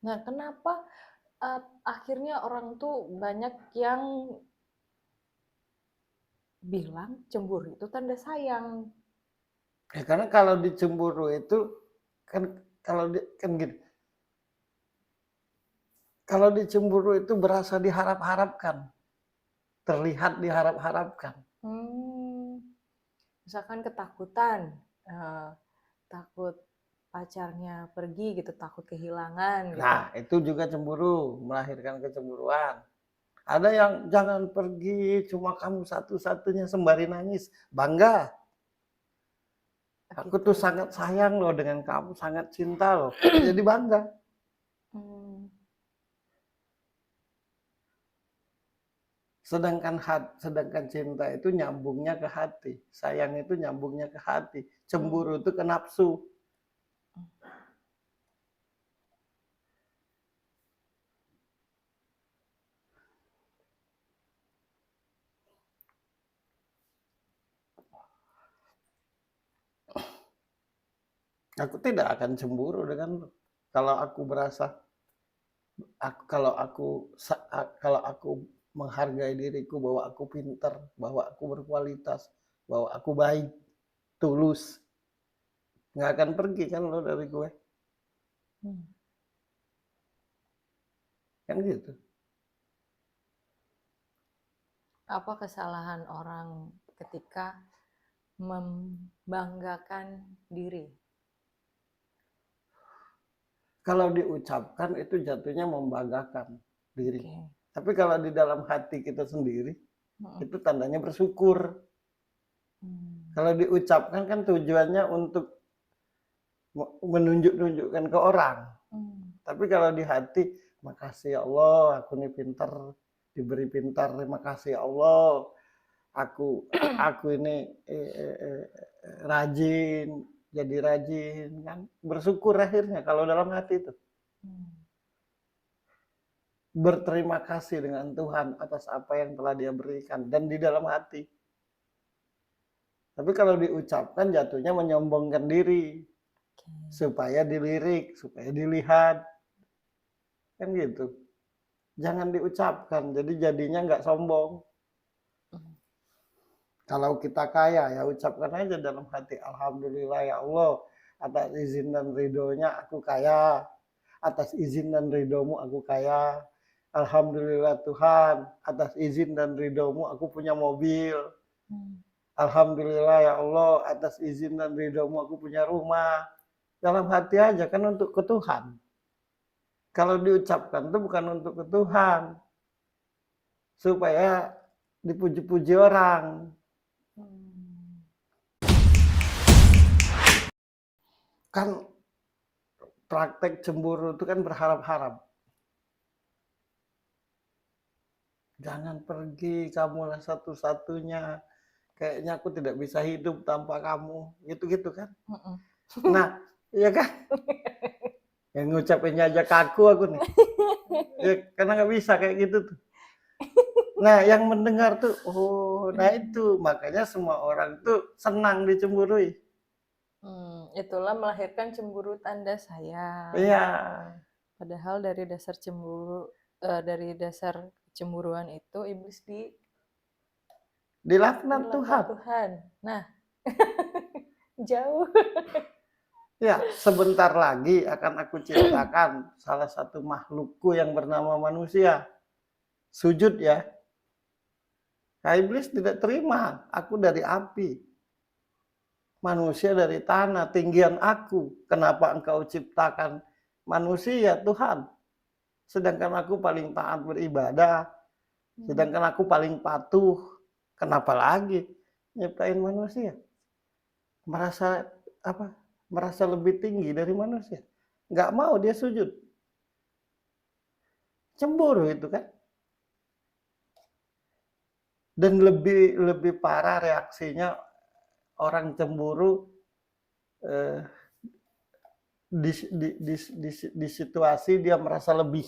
Nah, kenapa akhirnya orang tuh banyak yang bilang cemburu itu tanda sayang? Ya, karena kalau dicemburu itu kan kan gini. Kalau dicemburu itu berasa diharap-harapkan, terlihat diharap-harapkan. Misalkan ketakutan, takut pacarnya pergi gitu, takut kehilangan gitu. Nah, itu juga cemburu, melahirkan kecemburuan. Ada yang jangan pergi, cuma kamu satu-satunya, sembari nangis, bangga. Aku Gitu. tuh sangat sayang loh dengan kamu, sangat cinta loh. Jadi bangga. Sedangkan cinta itu nyambungnya ke hati, sayang itu nyambungnya ke hati, cemburu itu ke nafsu. Aku tidak akan cemburu dengan lu. Kalau aku berasa, kalau aku menghargai diriku bahwa aku pintar, bahwa aku berkualitas, bahwa aku baik, tulus, nggak akan pergi kan lo dari gue. Kan gitu. Apa kesalahan orang ketika membanggakan diri? Kalau diucapkan itu jatuhnya membanggakan diri. Tapi kalau di dalam hati kita sendiri, itu tandanya bersyukur. Kalau diucapkan kan tujuannya untuk menunjukkan ke orang. Tapi kalau di hati, makasih ya Allah, aku ini pintar, diberi pintar, terima kasih ya Allah, aku ini rajin, jadi rajin, kan bersyukur akhirnya kalau dalam hati itu. Berterima kasih dengan Tuhan atas apa yang telah Dia berikan dan di dalam hati. Tapi kalau diucapkan jatuhnya menyombongkan diri, supaya dilirik, supaya dilihat, kan gitu. Jangan diucapkan, jadi jadinya nggak sombong. Kalau kita kaya ya ucapkan aja dalam hati, alhamdulillah ya Allah, atas izin dan ridhonya aku kaya, atas izin dan ridhomu aku kaya, alhamdulillah Tuhan, atas izin dan ridhomu aku punya mobil, alhamdulillah ya Allah, atas izin dan ridhomu aku punya rumah. Dalam hati aja kan untuk ke Tuhan. Kalau diucapkan itu bukan untuk ke Tuhan, supaya dipuji-puji orang. Kan praktek cemburu itu kan berharap-harap. Jangan pergi, kamulah satu-satunya. Kayaknya aku tidak bisa hidup tanpa kamu. Gitu-gitu kan. Nah, iya kan? Yang ngucapinnya aja kaku aku nih. Ya, karena nggak bisa kayak gitu tuh. Nah, yang mendengar tuh, oh, nah itu. Makanya semua orang tuh senang dicemburui. Itulah melahirkan cemburu tanda sayang. Iya. Padahal dari dasar cemburuan itu iblis dilaknat Tuhan. Nah, jauh. Ya, sebentar lagi akan aku ciptakan salah satu makhlukku yang bernama manusia. Sujud ya. Nah, iblis tidak terima, aku dari api. Manusia dari tanah, tinggian aku. Kenapa engkau ciptakan manusia, Tuhan? Sedangkan aku paling taat beribadah. Sedangkan aku paling patuh. Kenapa lagi nyiptain manusia? Merasa apa? Merasa lebih tinggi dari manusia. Nggak mau dia sujud. Cemburu itu kan. Dan lebih parah reaksinya orang cemburu di situasi dia merasa lebih.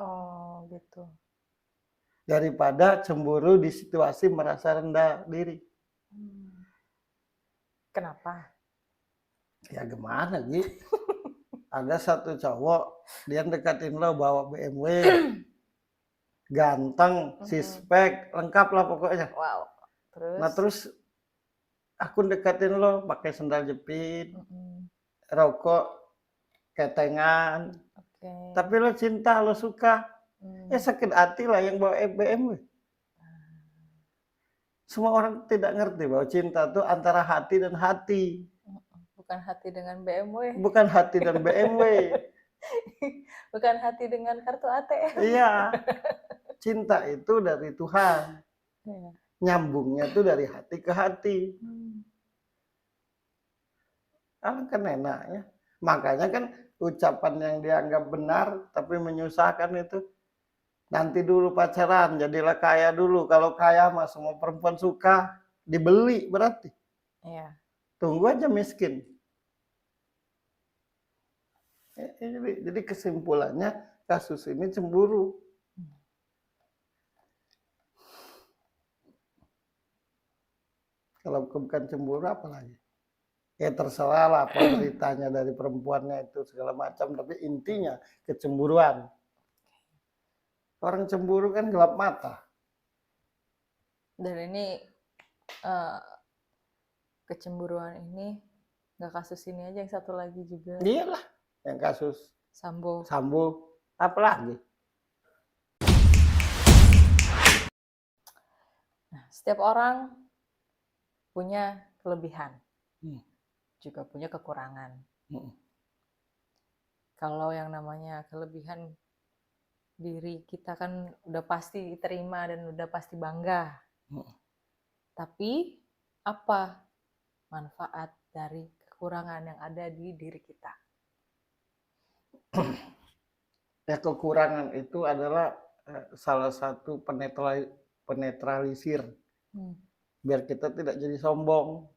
Oh, gitu. Daripada cemburu di situasi merasa rendah diri. Kenapa? Ya gimana gitu? Ada satu cowok, dia deketin lo bawa BMW, ganteng, sispek, lengkap lah pokoknya. Wow. Nah terus aku deketin lo pakai sendal jepit, rokok, ketengan. Tapi lo cinta, lo suka. Ya sakit hati lah yang bawa BMW. Semua orang tidak ngerti bahwa cinta itu antara hati dan hati. Bukan hati dengan BMW. Bukan hati dan BMW. Bukan hati dengan kartu ATM. Iya. Cinta itu dari Tuhan. Nyambungnya itu dari hati ke hati. Kan enaknya. Makanya kan ucapan yang dianggap benar tapi menyusahkan itu. Nanti dulu pacaran, jadilah kaya dulu. Kalau kaya mah semua perempuan suka, dibeli berarti. Iya. Tunggu aja miskin. Jadi kesimpulannya kasus ini cemburu. Kalau bukan cemburu apa lagi? Ya terserah lah penderitanya dari perempuannya itu segala macam. Tapi intinya kecemburuan. Orang cemburu kan gelap mata. Dan ini kecemburuan ini nggak kasus ini aja, yang satu lagi juga. Iyalah, yang kasus Sambo. Apa lagi? Nah, setiap orang punya kelebihan, juga punya kekurangan. Kalau yang namanya kelebihan diri kita kan udah pasti diterima dan udah pasti bangga. Tapi apa manfaat dari kekurangan yang ada di diri kita? Ya kekurangan itu adalah salah satu penetralisir. Biar kita tidak jadi sombong.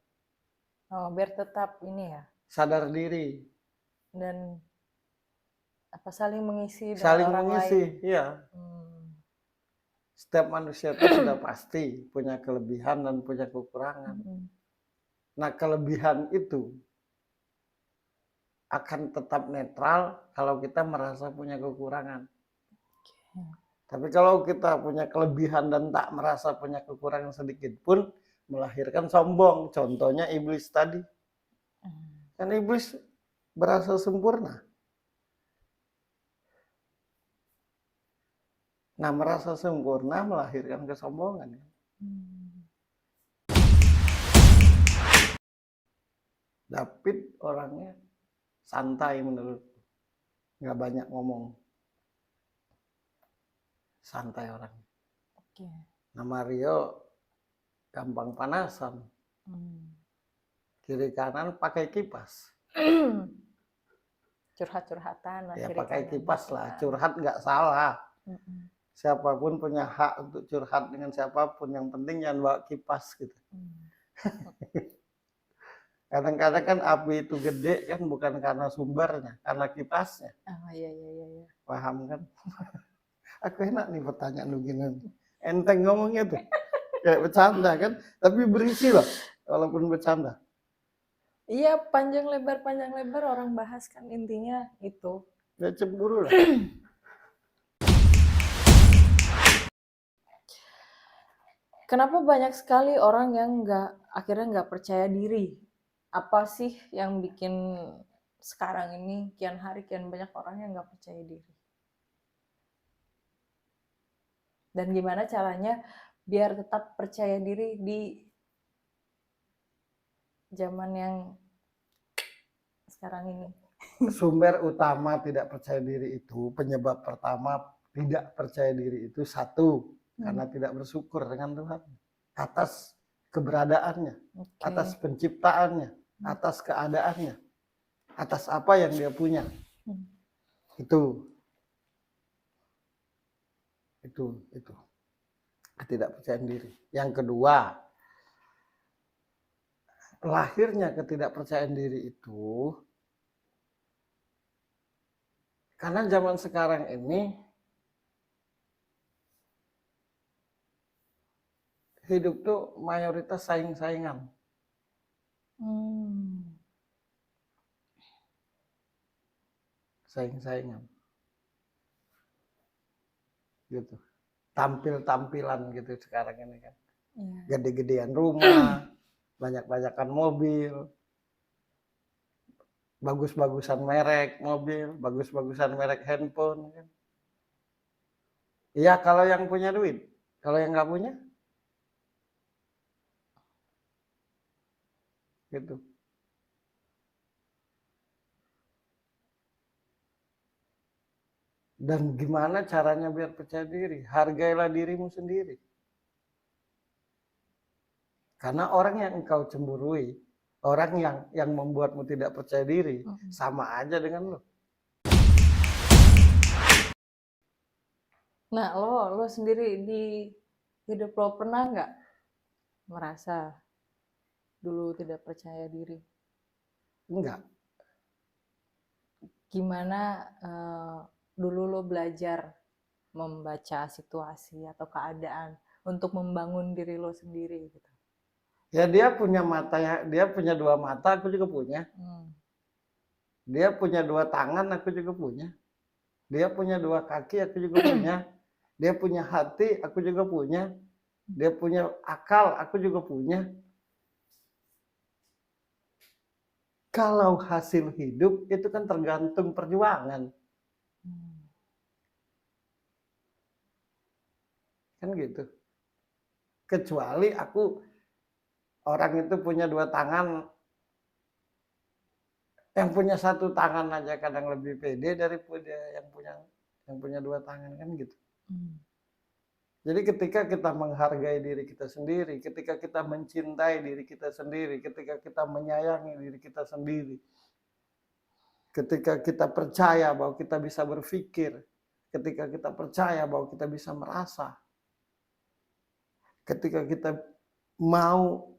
Oh, biar tetap ini ya. Sadar diri. Dan apa saling mengisi Saling dengan orang mengisi, lain. iya. Setiap manusia itu sudah pasti punya kelebihan dan punya kekurangan. Nah, kelebihan itu akan tetap netral kalau kita merasa punya kekurangan. Tapi kalau kita punya kelebihan dan tak merasa punya kekurangan sedikit pun, melahirkan sombong. Contohnya iblis tadi. Kan iblis berasa sempurna. Nah, merasa sempurna melahirkan kesombongan. David orangnya santai menurutku. Nggak banyak ngomong. Santai orangnya. Nah, Mario gampang panasan. Kiri kanan pakai kipas. Curhat-curhatan. Ya pakai kipas lah. Curhat nggak salah. Siapapun punya hak untuk curhat dengan siapapun. Yang penting jangan bawa kipas gitu. Kadang-kadang kan api itu gede kan bukan karena sumbernya, karena kipasnya. Oh iya. Paham kan? Aku enak nih pertanyaan lu gini. Enteng ngomongnya tuh. Kayak bercanda kan, tapi berisi loh walaupun bercanda. Iya, panjang lebar orang bahas kan intinya itu. Ya cemburu lah. Kenapa banyak sekali orang yang akhirnya nggak percaya diri? Apa sih yang bikin sekarang ini kian hari kian banyak orang yang nggak percaya diri? Dan gimana caranya biar tetap percaya diri di zaman yang sekarang ini? Sumber utama tidak percaya diri itu, penyebab pertama tidak percaya diri itu satu, karena tidak bersyukur dengan Tuhan atas keberadaannya, atas penciptaannya, atas keadaannya, atas apa yang dia punya. Itu ketidakpercayaan diri. Yang kedua, lahirnya ketidakpercayaan diri itu karena zaman sekarang ini hidup tuh mayoritas saing-saingan. saing-saingan gitu. Tampil-tampilan gitu sekarang ini kan. Iya. Gede-gedean rumah, banyak-banyakan mobil, bagus-bagusan merek mobil, bagus-bagusan merek handphone kan. Iya kalau yang punya duit, kalau yang nggak punya gitu. Dan gimana caranya biar percaya diri? Hargailah dirimu sendiri. Karena orang yang engkau cemburui, orang yang membuatmu tidak percaya diri, sama aja dengan lo. Nah, lo sendiri di hidup lo pernah nggak merasa dulu tidak percaya diri? Enggak. Gimana dulu lo belajar membaca situasi atau keadaan untuk membangun diri lo sendiri gitu? Ya dia punya mata, dia punya dua mata, aku juga punya. Dia punya dua tangan, aku juga punya. Dia punya dua kaki, aku juga punya. Dia punya hati, aku juga punya. Dia punya akal, aku juga punya. Kalau hasil hidup itu kan tergantung perjuangan. Kan gitu. Kecuali aku, orang itu punya dua tangan, yang punya satu tangan aja kadang lebih pede daripada yang punya dua tangan, kan gitu. Jadi ketika kita menghargai diri kita sendiri, ketika kita mencintai diri kita sendiri, ketika kita menyayangi diri kita sendiri, ketika kita percaya bahwa kita bisa berpikir, ketika kita percaya bahwa kita bisa merasa, ketika kita mau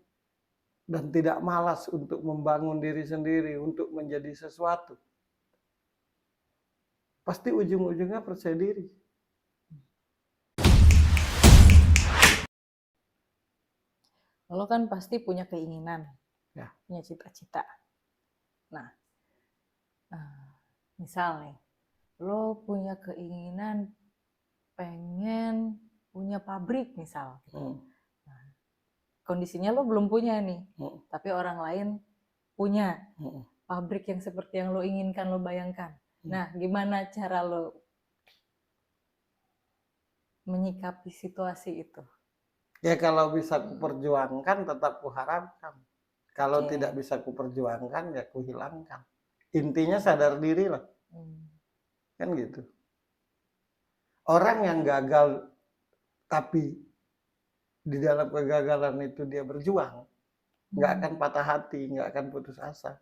dan tidak malas untuk membangun diri sendiri, untuk menjadi sesuatu, pasti ujung-ujungnya percaya diri. Lo kan pasti punya keinginan, Ya. punya cita-cita. Nah, misal nih, lo punya keinginan pengen punya pabrik misal. Nah, kondisinya lo belum punya nih, tapi orang lain punya pabrik yang seperti yang lo inginkan, lo bayangkan. Nah, gimana cara lo menyikapi situasi itu? Ya kalau bisa kuperjuangkan tetap kuharapkan. Kalau tidak bisa kuperjuangkan ya kuhilangkan. Intinya sadar diri lah. Kan gitu. Orang yang gagal tapi di dalam kegagalan itu dia berjuang, nggak akan patah hati, nggak akan putus asa.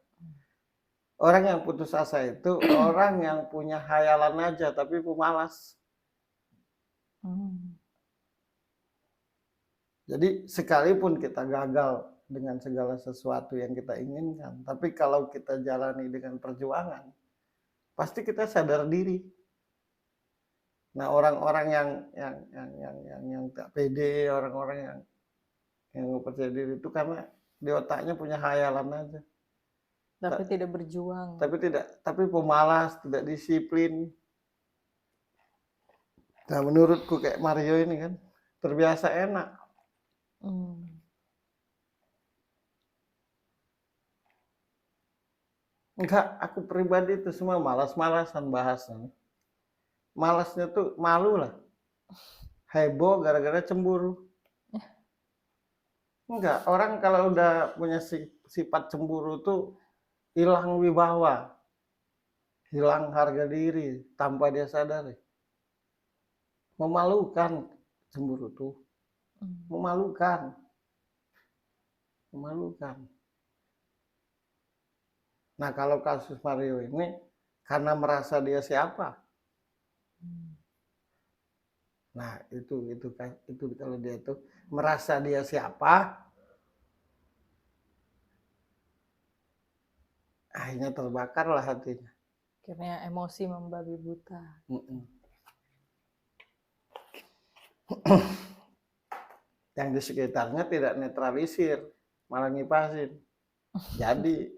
Orang yang putus asa itu orang yang punya hayalan aja tapi pemalas. Jadi sekalipun kita gagal dengan segala sesuatu yang kita inginkan, tapi kalau kita jalani dengan perjuangan, pasti kita sadar diri. Nah, orang-orang yang tak pede, orang-orang yang nggak percaya diri itu karena di otaknya punya hayalan aja. Tapi tidak berjuang. Tapi pemalas, tidak disiplin. Nah, menurutku kayak Mario ini kan terbiasa enak. Enggak, aku pribadi itu semua malas-malasan bahasnya. Malasnya tuh malu lah. Heboh gara-gara cemburu. Enggak, orang kalau udah punya sifat cemburu tuh hilang wibawa, hilang harga diri tanpa dia sadari. Memalukan cemburu tuh. Memalukan. Nah, kalau kasus Mario ini karena merasa dia siapa? Nah, itu kalau dia itu merasa dia siapa, akhirnya terbakarlah hatinya. Akhirnya emosi membabi buta. Yang di sekitarnya tidak netralisir, malah ngipasin. Jadi